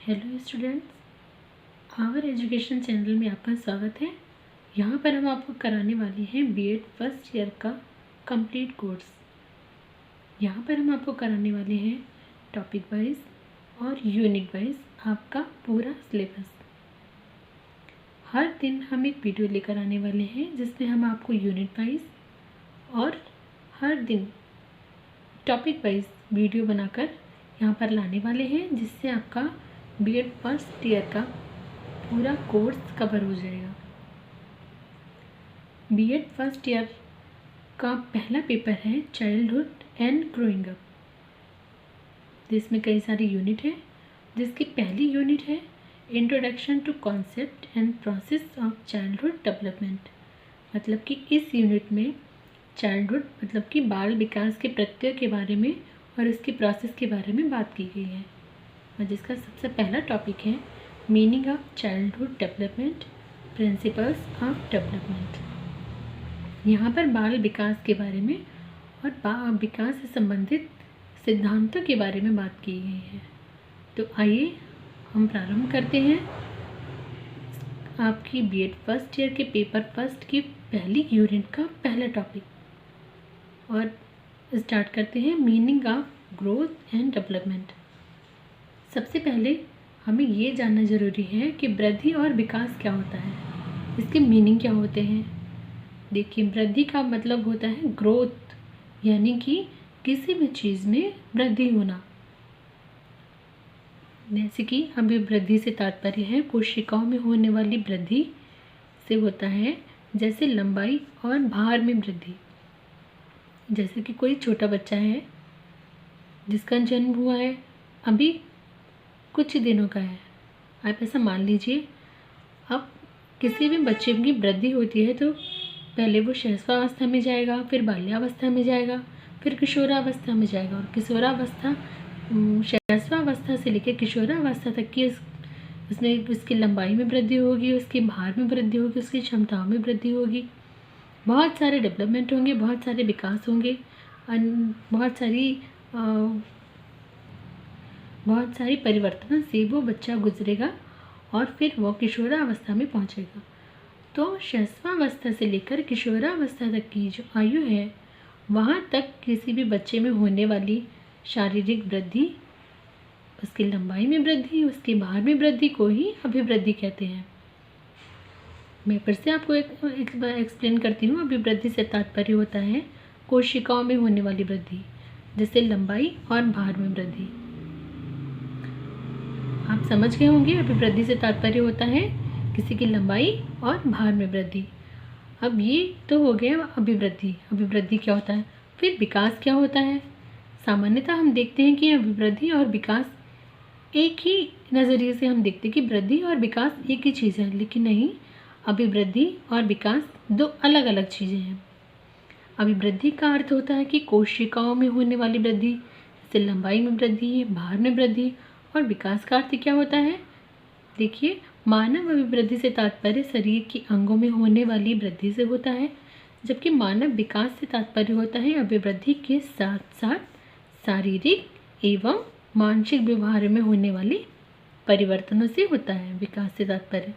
Hello students, our education channel में आपका स्वागत है। यहाँ पर हम आपको कराने वाले हैं बीएड फर्स्ट ईयर का कंप्लीट कोर्स। यहाँ पर हम आपको कराने वाले हैं टॉपिक वाइज और यूनिट वाइज आपका पूरा सिलेबस। हर दिन हम एक वीडियो लेकर आने वाले हैं जिसमें हम आपको यूनिट वाइज और हर दिन टॉपिक वाइज वीडियो बनाकर यहाँ पर लाने वाले हैं, जिससे आपका बीएड फर्स्ट ईयर का पूरा कोर्स कवर हो जाएगा। बीएड फर्स्ट ईयर का पहला पेपर है चाइल्डहुड एंड ग्रोइंग अप, जिसमें कई सारी यूनिट है। जिसकी पहली यूनिट है introduction to concept and process of childhood development. मतलब कि इस यूनिट में चाइल्डहुड मतलब कि बाल विकास के प्रत्यय के बारे में और इसकी प्रोसेस के बारे में बात की गई है। और जिसका सबसे पहला टॉपिक है meaning of childhood development, principles of development. यहाँ पर बाल विकास के बारे में और विकास से संबंधित सिद्धांतों के बारे में बात की गई है। तो आइए हम प्रारंभ करते हैं आपकी बीएड फर्स्ट ईयर के पेपर फर्स्ट की पहली यूनिट का पहला टॉपिक और स्टार्ट करते हैं meaning of growth and development. सबसे पहले हमें ये जानना ज़रूरी है कि वृद्धि और विकास क्या होता है, इसके मीनिंग क्या होते हैं। देखिए, वृद्धि का मतलब होता है ग्रोथ, यानी कि किसी भी चीज़ में वृद्धि होना। जैसे कि अभी वृद्धि से तात्पर्य है कोशिकाओं में होने वाली वृद्धि से होता है, जैसे लंबाई और भार में वृद्धि। जैसे कि कोई छोटा बच्चा है जिसका जन्म हुआ है, अभी कुछ दिनों का है, आप ऐसा मान लीजिए। अब किसी भी बच्चे की वृद्धि होती है तो पहले वो शैशवावस्था में जाएगा, फिर बाल्यावस्था में जाएगा, फिर किशोरावस्था में जाएगा। और किशोरावस्था शैशवावस्था से लेकर किशोरावस्था तक की उसमें उसकी लंबाई में वृद्धि होगी, उसके भार में वृद्धि होगी, उसकी क्षमताओं में वृद्धि होगी। बहुत सारे डेवलपमेंट होंगे, बहुत सारे विकास होंगे, बहुत सारी परिवर्तन से वो बच्चा गुजरेगा और फिर वो किशोरावस्था में पहुंचेगा। तो शैशवावस्था से लेकर किशोरावस्था तक की जो आयु है, वहाँ तक किसी भी बच्चे में होने वाली शारीरिक वृद्धि, उसकी लंबाई में वृद्धि, उसके भार में वृद्धि को ही अभिवृद्धि कहते हैं। मैं फिर से आपको एक बार एक्सप्लेन करती हूँ। अभिवृद्धि से तात्पर्य होता है कोशिकाओं में होने वाली वृद्धि, जैसे लंबाई और भार में वृद्धि। आप समझ गए होंगे, अभिवृद्धि से तात्पर्य होता है किसी की लंबाई और भार में वृद्धि। अब ये तो हो गया अभिवृद्धि। अभिवृद्धि क्या होता है, फिर विकास क्या होता है। सामान्यतः हम देखते हैं कि अभिवृद्धि और विकास एक ही नज़रिए से हम देखते हैं कि वृद्धि और विकास एक ही चीज़ है, लेकिन नहीं, अभिवृद्धि और विकास दो अलग अलग चीज़ें हैं। अभिवृद्धि का अर्थ होता है कि कोशिकाओं में होने वाली वृद्धि, जैसे लंबाई में वृद्धि, भार में वृद्धि। और विकास का अर्थ क्या होता है, देखिए, मानव अभिवृद्धि से तात्पर्य शरीर के अंगों में होने वाली वृद्धि से होता है, जबकि मानव विकास से तात्पर्य होता है अभिवृद्धि के साथ साथ शारीरिक एवं मानसिक व्यवहार में होने वाले परिवर्तनों से होता है। विकास से तात्पर्य,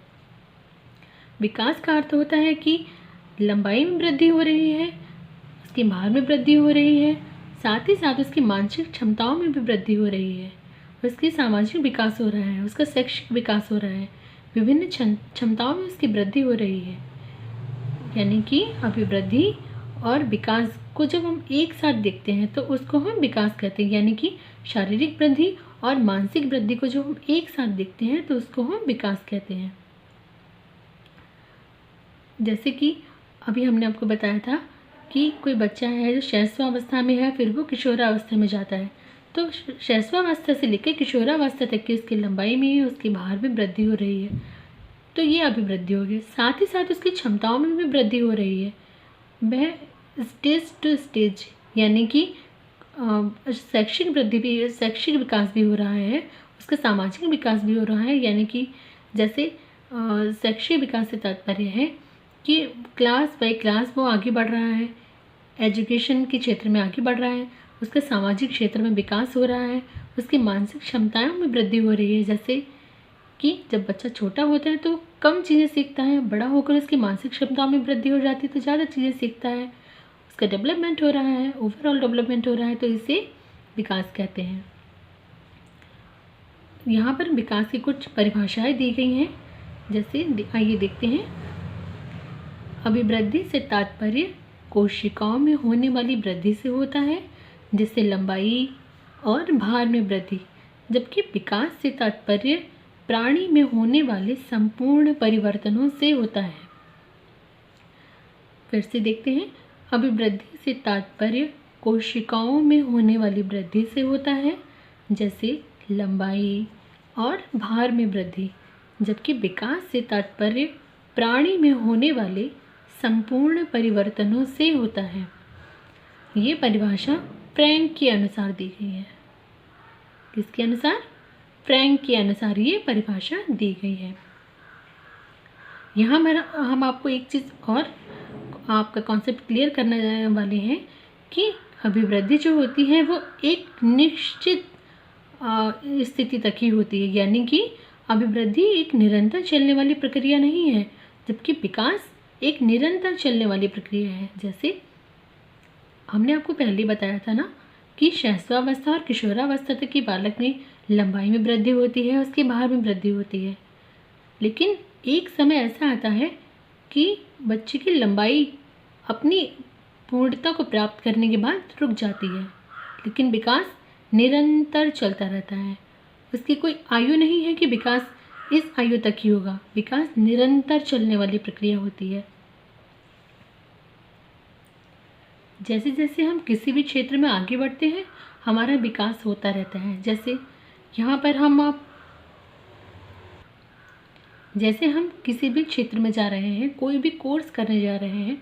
विकास का अर्थ होता है कि लंबाई में वृद्धि हो रही है, उसके भार में वृद्धि हो रही है, साथ ही साथ उसकी मानसिक क्षमताओं में भी वृद्धि हो रही है, उसकी सामाजिक विकास हो रहा है, उसका शैक्षिक विकास हो रहा है, विभिन्न क्षमताओं में उसकी वृद्धि हो रही है। यानी कि अभिवृद्धि और विकास को जब हम एक साथ देखते हैं तो उसको हम विकास कहते हैं। यानी कि शारीरिक वृद्धि और मानसिक वृद्धि को जब हम एक साथ देखते हैं तो उसको हम विकास कहते हैं। जैसे कि अभी हमने आपको बताया था कि कोई बच्चा है जो शैशवावस्था में है, फिर वो किशोरावस्था में जाता है। तो शैशवावस्था से लेकर किशोरावस्था तक की उसकी लंबाई में, उसके भार में वृद्धि हो रही है, तो ये अभिवृद्धि हो गई। साथ ही साथ उसकी क्षमताओं में भी वृद्धि हो रही है। वह स्टेज टू स्टेज, यानी कि शैक्षिक वृद्धि भी, शैक्षिक विकास भी हो रहा है, उसका सामाजिक विकास भी हो रहा है। यानी कि जैसे शैक्षिक विकास से तात्पर्य है कि क्लास बाय क्लास वो आगे बढ़ रहा है, एजुकेशन के क्षेत्र में आगे बढ़ रहा है, उसका सामाजिक क्षेत्र में विकास हो रहा है, उसकी मानसिक क्षमताओं में वृद्धि हो रही है। जैसे कि जब बच्चा छोटा होता है तो कम चीज़ें सीखता है, बड़ा होकर उसकी मानसिक क्षमताओं में वृद्धि हो जाती है तो ज़्यादा चीज़ें सीखता है, उसका डेवलपमेंट हो रहा है, ओवरऑल डेवलपमेंट हो रहा है, तो इसे विकास कहते हैं। यहाँ पर विकास की कुछ परिभाषाएं दी गई हैं, जैसे आइए देखते हैं। अभिवृद्धि से तात्पर्य कोशिकाओं में होने वाली वृद्धि से होता है, जिससे लंबाई और भार में वृद्धि, जबकि विकास से तात्पर्य प्राणी में होने वाले संपूर्ण परिवर्तनों से होता है। फिर से देखते हैं। अभिवृद्धि से तात्पर्य कोशिकाओं में होने वाली वृद्धि से होता है, जैसे लंबाई और भार में वृद्धि, जबकि विकास से तात्पर्य प्राणी में होने वाले संपूर्ण परिवर्तनों से होता है। ये परिभाषा फ्रैंक के अनुसार दी गई है। किसके अनुसार? फ्रैंक के अनुसार ये परिभाषा दी गई है। यहाँ हम आपको एक चीज़ और आपका कॉन्सेप्ट क्लियर करने वाले हैं कि अभिवृद्धि जो होती है वो एक निश्चित स्थिति तक ही होती है, यानी कि अभिवृद्धि एक निरंतर चलने वाली प्रक्रिया नहीं है, जबकि विकास एक निरंतर चलने वाली प्रक्रिया है। जैसे हमने आपको पहले बताया था ना कि शैशवावस्था और किशोरावस्था तक के बालक में लंबाई में वृद्धि होती है, उसके भार में वृद्धि होती है, लेकिन एक समय ऐसा आता है कि बच्चे की लंबाई अपनी पूर्णता को प्राप्त करने के बाद रुक जाती है, लेकिन विकास निरंतर चलता रहता है। उसकी कोई आयु नहीं है कि विकास इस आयु तक ही होगा, विकास निरंतर चलने वाली प्रक्रिया होती है। जैसे जैसे हम किसी भी क्षेत्र में आगे बढ़ते हैं हमारा विकास होता रहता है। जैसे यहाँ पर जैसे हम किसी भी क्षेत्र में जा रहे हैं, कोई भी कोर्स करने जा रहे हैं,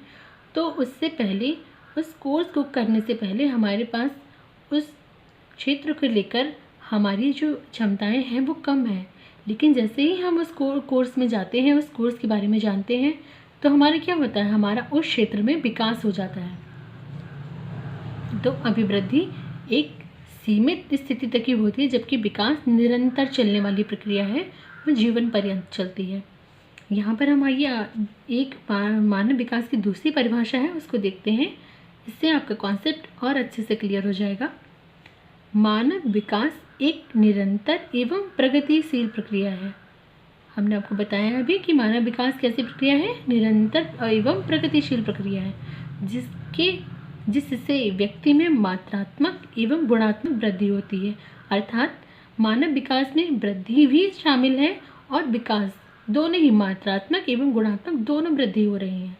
तो उससे पहले उस कोर्स को करने से पहले हमारे पास उस क्षेत्र को लेकर हमारी जो क्षमताएं हैं वो कम है, लेकिन जैसे ही हम उस कोर्स में जाते हैं, उस कोर्स के बारे में जानते हैं, तो हमारा क्या होता है, हमारा उस क्षेत्र में विकास हो जाता है। तो अभिवृद्धि एक सीमित स्थिति तक ही होती है, जबकि विकास निरंतर चलने वाली प्रक्रिया है, वो जीवन पर्यंत चलती है। यहाँ पर हम आइए एक मानव विकास की दूसरी परिभाषा है उसको देखते हैं, इससे आपका कॉन्सेप्ट और अच्छे से क्लियर हो जाएगा। मानव विकास एक निरंतर एवं प्रगतिशील प्रक्रिया है। हमने आपको बताया अभी कि मानव विकास कैसी प्रक्रिया है, निरंतर एवं प्रगतिशील प्रक्रिया है, जिससे व्यक्ति में मात्रात्मक एवं गुणात्मक वृद्धि होती है। अर्थात मानव विकास में वृद्धि भी शामिल है और विकास दोनों ही, मात्रात्मक एवं गुणात्मक दोनों वृद्धि हो रही हैं,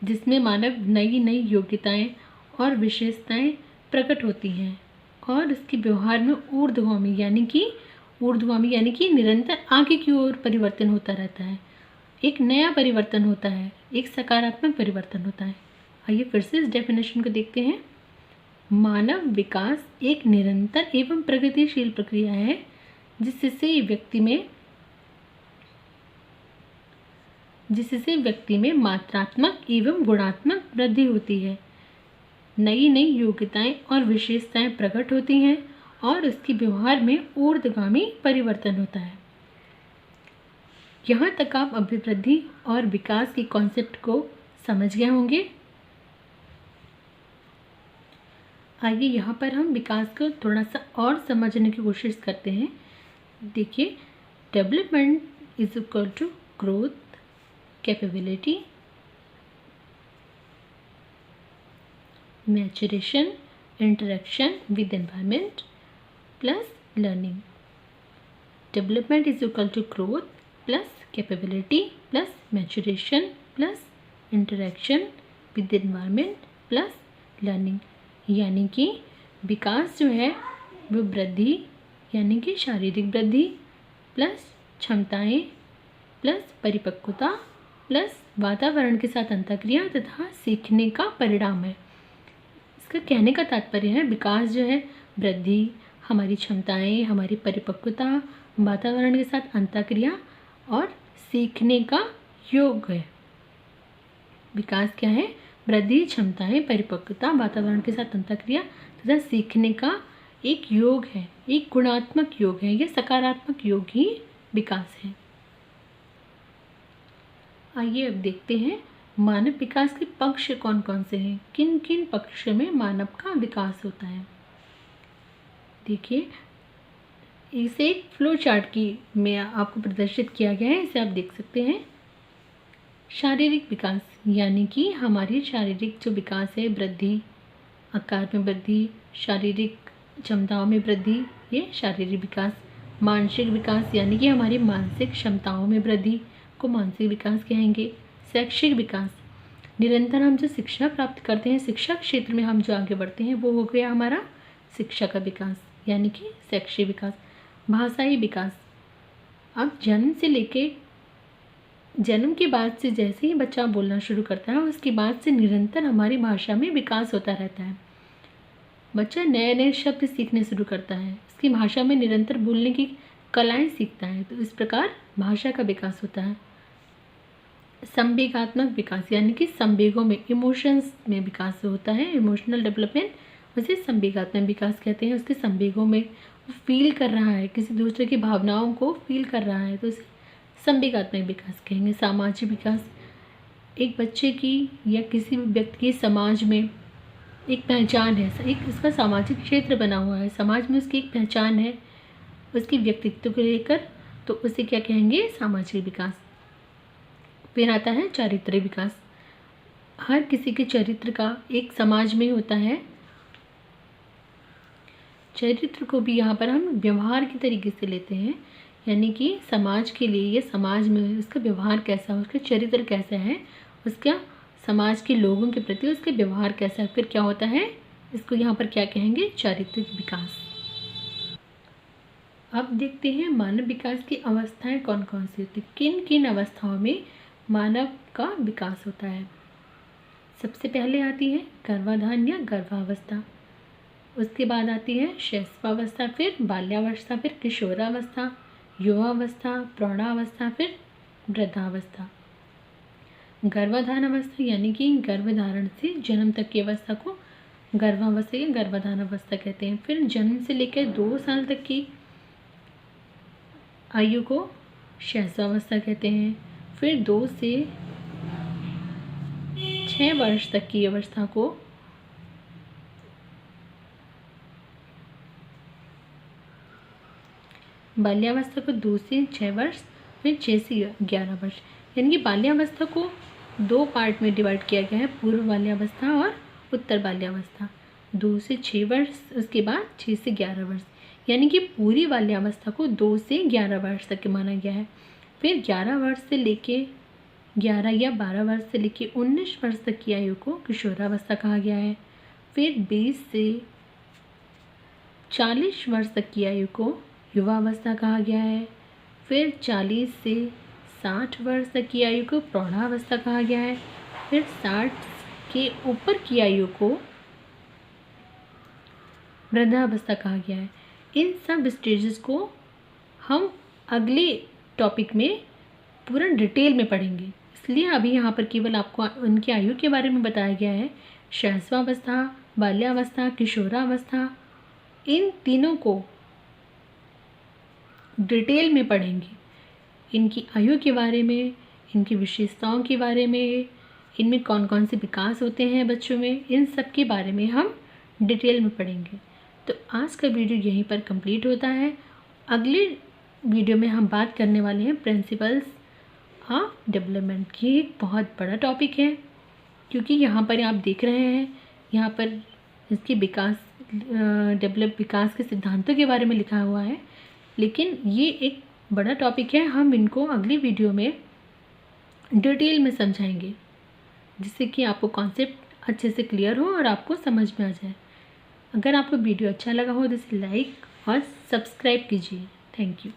जिसमें मानव नई नई योग्यताएं और विशेषताएं प्रकट होती हैं और उसके व्यवहार में ऊर्ध्वगामी यानी कि निरंतर आगे की ओर परिवर्तन होता रहता है। एक नया परिवर्तन होता है, एक सकारात्मक परिवर्तन होता है। आइए फिर से इस डेफिनेशन को देखते हैं। मानव विकास एक निरंतर एवं प्रगतिशील प्रक्रिया है, जिससे व्यक्ति में मात्रात्मक एवं गुणात्मक वृद्धि होती है, नई नई योग्यताएं और विशेषताएं प्रकट होती हैं और उसके व्यवहार में ऊर्ध्वगामी परिवर्तन होता है। यहाँ तक आप अभिवृद्धि और विकास के कॉन्सेप्ट को समझ गए होंगे। आइए यहाँ पर हम विकास को थोड़ा सा और समझने की कोशिश करते हैं। देखिए, development is equal to growth, capability, maturation, interaction with environment plus learning. Development is equal to growth plus capability plus maturation plus interaction with environment plus learning. यानी कि विकास जो है वो वृद्धि यानी कि शारीरिक वृद्धि प्लस क्षमताएं प्लस परिपक्वता प्लस वातावरण के साथ अंतःक्रिया तथा सीखने का परिणाम है। इसका कहने का तात्पर्य है विकास जो है वृद्धि, हमारी क्षमताएं, हमारी परिपक्वता, वातावरण के साथ अंतःक्रिया और सीखने का योग है। विकास क्या है? वृद्धि, क्षमताएं, परिपक्वता, वातावरण के साथ अंतःक्रिया तथा सीखने का एक योग है, एक गुणात्मक योग है, यह सकारात्मक योग ही विकास है। आइए अब देखते हैं मानव विकास के पक्ष कौन कौन से हैं, किन किन पक्ष में मानव का विकास होता है। देखिए, इसे एक फ्लो चार्ट की में आपको प्रदर्शित किया गया है, इसे आप देख सकते हैं। शारीरिक विकास यानी कि हमारी शारीरिक जो विकास है, वृद्धि, आकार में वृद्धि, शारीरिक क्षमताओं में वृद्धि, ये शारीरिक विकास। मानसिक विकास यानी कि हमारी मानसिक क्षमताओं में वृद्धि को मानसिक विकास कहेंगे। शैक्षिक विकास, निरंतर हम जो शिक्षा प्राप्त करते हैं, शिक्षा क्षेत्र में हम जो आगे बढ़ते हैं, वो हो गया हमारा शिक्षा का विकास यानी कि शैक्षिक विकास। भाषाई विकास, अब जन्म के बाद से जैसे ही बच्चा बोलना शुरू करता है, उसके बाद से निरंतर हमारी भाषा में विकास होता रहता है। बच्चा नए नए शब्द सीखने शुरू करता है, उसकी भाषा में निरंतर बोलने की कलाएं सीखता है, तो इस प्रकार भाषा का विकास होता है। संवेगात्मक विकास यानी कि संवेगों में, इमोशंस में विकास होता है, इमोशनल डेवलपमेंट, उसे संवेगात्मक विकास कहते हैं। उसके संवेगों में फील कर रहा है, किसी दूसरे की भावनाओं को फील कर रहा है, तो उसे संवेगात्मक विकास कहेंगे। सामाजिक विकास, एक बच्चे की या किसी भी व्यक्ति की समाज में एक पहचान है, एक उसका सामाजिक क्षेत्र बना हुआ है, समाज में उसकी एक पहचान है उसके व्यक्तित्व को लेकर, तो उसे क्या कहेंगे, सामाजिक विकास। फिर आता है चारित्रिक विकास, हर किसी के चरित्र का एक समाज में होता है। चरित्र को भी यहाँ पर हम व्यवहार की तरीके से लेते हैं, यानी कि समाज के लिए, ये समाज में उसका व्यवहार कैसा है, उसका चरित्र कैसा है, उसका समाज के लोगों के प्रति उसका व्यवहार कैसा है, फिर क्या होता है, इसको यहाँ पर क्या कहेंगे, चारित्रिक विकास। अब देखते हैं मानव विकास की अवस्थाएं कौन कौन सी होती, किन किन अवस्थाओं में मानव का विकास होता है। सबसे पहले आती है गर्भाधान या गर्भावस्था, उसके बाद आती है शैशवावस्था, फिर बाल्यावस्था, फिर किशोरावस्था, युवावस्था, प्रौढ़ावस्था, फिर वृद्धावस्था। गर्भाधान अवस्था यानी कि गर्भधारण से जन्म तक की अवस्था को गर्भावस्था या गर्भाधान अवस्था कहते हैं। फिर जन्म से लेकर 2 साल तक की आयु को शैशवावस्था कहते हैं। फिर 2 से 6 वर्ष तक की अवस्था को बाल्यावस्था को 2 से 6 वर्ष, फिर 6 से 11 वर्ष, यानी कि बाल्यावस्था को 2 पार्ट में डिवाइड किया गया है, पूर्व बाल्यावस्था और उत्तर बाल्यावस्था। 2 से 6 वर्ष, उसके बाद 6 से 11 वर्ष, यानी कि पूरी बाल्यावस्था को 2 से 11 वर्ष तक माना गया है। फिर 11 वर्ष से लेके 11 या 12 वर्ष से लेके 19 वर्ष तक की आयु को किशोरावस्था कहा गया है। फिर 20 से 40 वर्ष तक की आयु को युवावस्था कहा गया है। फिर 40 से 60 वर्ष तक की आयु को प्रौढ़ावस्था कहा गया है। फिर 60 के ऊपर की आयु को वृद्धावस्था कहा गया है। इन सब स्टेजेस को हम अगले टॉपिक में पूरा डिटेल में पढ़ेंगे, इसलिए अभी यहाँ पर केवल आपको उनकी आयु के बारे में बताया गया है। शैशवावस्था, बाल्यावस्था, किशोरावस्था, इन तीनों को डिटेल में पढ़ेंगे, इनकी आयु के बारे में, इनकी विशेषताओं के बारे में, इनमें कौन कौन से विकास होते हैं बच्चों में, इन सब के बारे में हम डिटेल में पढ़ेंगे। तो आज का वीडियो यहीं पर कंप्लीट होता है। अगले वीडियो में हम बात करने वाले हैं प्रिंसिपल्स ऑफ डेवलपमेंट की। एक बहुत बड़ा टॉपिक है, क्योंकि यहाँ पर आप देख रहे हैं, यहाँ पर इसके विकास के सिद्धांतों के बारे में लिखा हुआ है, लेकिन ये एक बड़ा टॉपिक है, हम इनको अगली वीडियो में डिटेल में समझाएंगे, जिससे कि आपको कॉन्सेप्ट अच्छे से क्लियर हो और आपको समझ में आ जाए। अगर आपको वीडियो अच्छा लगा हो तो इसे लाइक और सब्सक्राइब कीजिए। Thank you.